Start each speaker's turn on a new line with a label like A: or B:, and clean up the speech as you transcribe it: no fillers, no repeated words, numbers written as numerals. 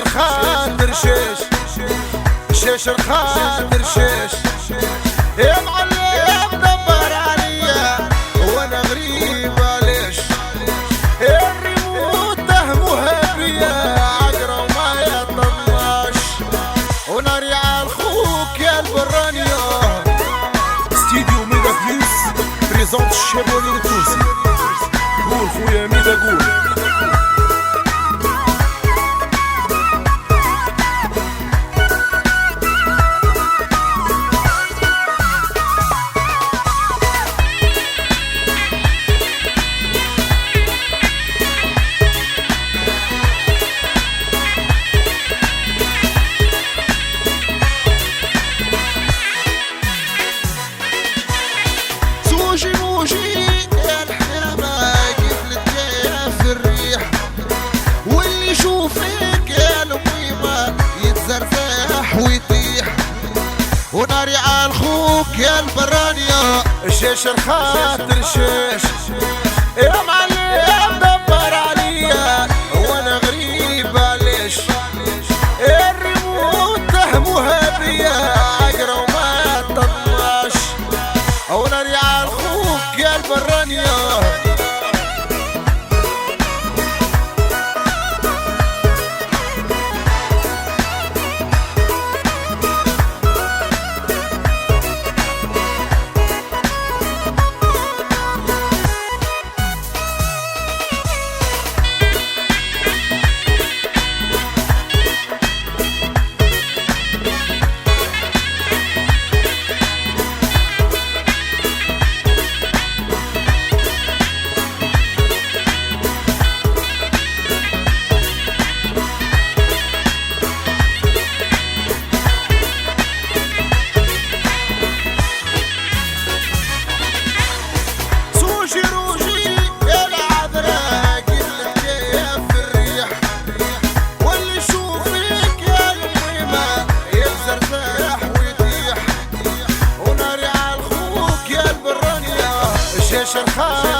A: خاطر شيش شيش خاطر شيش يا معلم دبر عليا وانا غريب ليش الريموت تهمها بيا عقرة وما يطلعش وناري على الخوك يا البرانيا ستيديو ميدا بليس بريزونت الشباب التونسي قول خويا ميدا قول موجي يا الحمامة قبلت جاية في الريح واللي يشوفك يا الميمة يتزرزح ويطيح وناري على الخوك يا البرانيا شيش الخاطر شيش يا معلم دبر عليا وانا غريب ليش الريموت تهمها بيا عقرة وما تطلعش وناري على الخوك يا البرانيا شيش الخاطر